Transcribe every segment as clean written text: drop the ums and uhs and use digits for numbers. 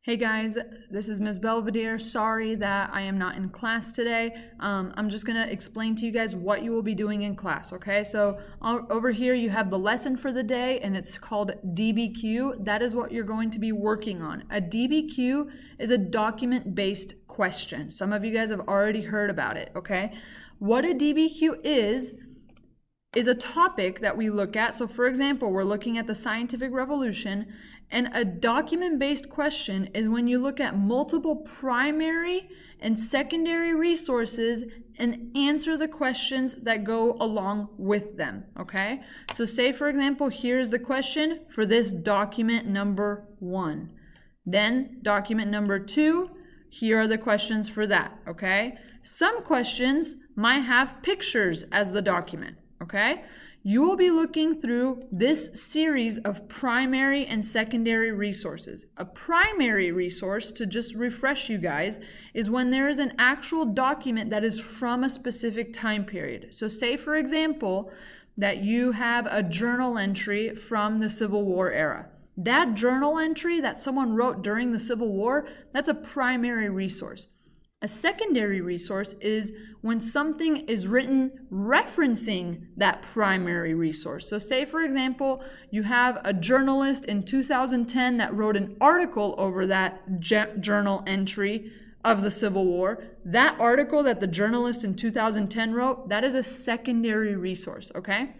Hey guys, this is Ms. Belvedere. Sorry that I am not in class today. I'm just going to explain to you guys what you will be doing in class, okay? So over here you have the lesson for the day and it's called DBQ. That is what you're going to be working on. A DBQ is a document-based question. Some of you guys have already heard about it, okay? What a DBQ is a topic that we look at. So for example, we're looking at the scientific revolution, and a document-based question is when you look at multiple primary and secondary resources and answer the questions that go along with them, okay? So say for example, here's the question for this document number 1. Then document number 2, here are the questions for that, okay? Some questions might have pictures as the document. Okay, you will be looking through this series of primary and secondary resources. A primary resource, to just refresh you guys, is when there is an actual document that is from a specific time period. So say for example that you have a journal entry from the Civil War era. That journal entry that someone wrote during the Civil War, that's a primary resource. A secondary resource is when something is written referencing that primary resource. So say, for example, you have a journalist in 2010 that wrote an article over that journal entry of the Civil War. That article that the journalist in 2010 wrote, that is a secondary resource, okay?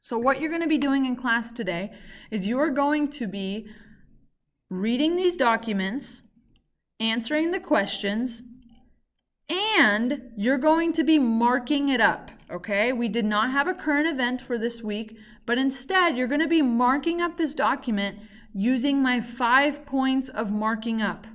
So what you're going to be doing in class today is you are going to be reading these documents, answering the questions, and you're going to be marking it up, okay? We did not have a current event for this week, but instead you're going to be marking up this document using my 5 points of marking up,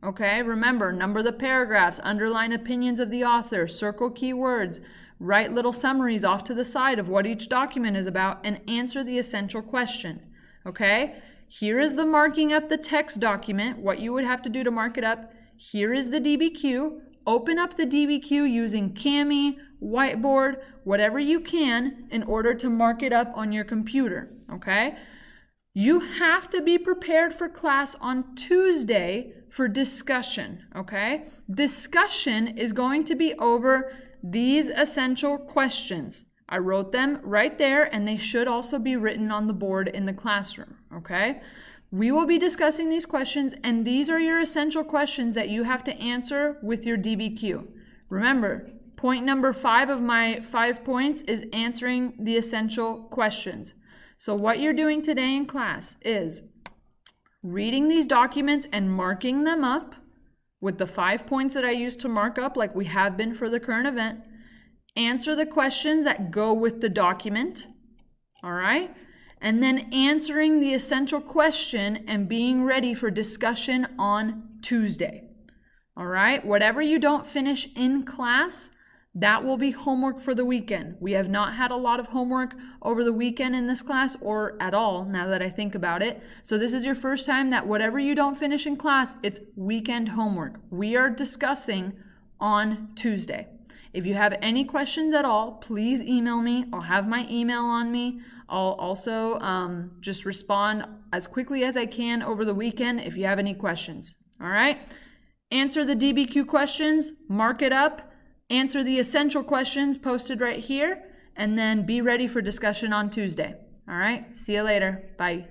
okay? Remember, number the paragraphs, underline opinions of the author, circle keywords, write little summaries off to the side of what each document is about, and answer the essential question, okay? Here is the marking up the text document, what you would have to do to mark it up. Here is the DBQ. Open up the DBQ using Cami, whiteboard, whatever you can in order to mark it up on your computer, okay? You have to be prepared for class on Tuesday for discussion, okay? Discussion is going to be over these essential questions. I wrote them right there, and they should also be written on the board in the classroom, okay? We will be discussing these questions, and these are your essential questions that you have to answer with your DBQ. Remember, point number 5 of my 5 points is answering the essential questions. So what you're doing today in class is reading these documents and marking them up with the 5 points that I used to mark up like we have been for the current event. Answer the questions that go with the document, all right? And then answering the essential question and being ready for discussion on Tuesday. All right? Whatever you don't finish in class, that will be homework for the weekend. We have not had a lot of homework over the weekend in this class, or at all, now that I think about it. So this is your first time that whatever you don't finish in class, it's weekend homework. We are discussing on Tuesday. If you have any questions at all, please email me. I'll have my email on me. I'll also just respond as quickly as I can over the weekend if you have any questions. All right? Answer the DBQ questions, mark it up, answer the essential questions posted right here, and then be ready for discussion on Tuesday. All right? See you later. Bye.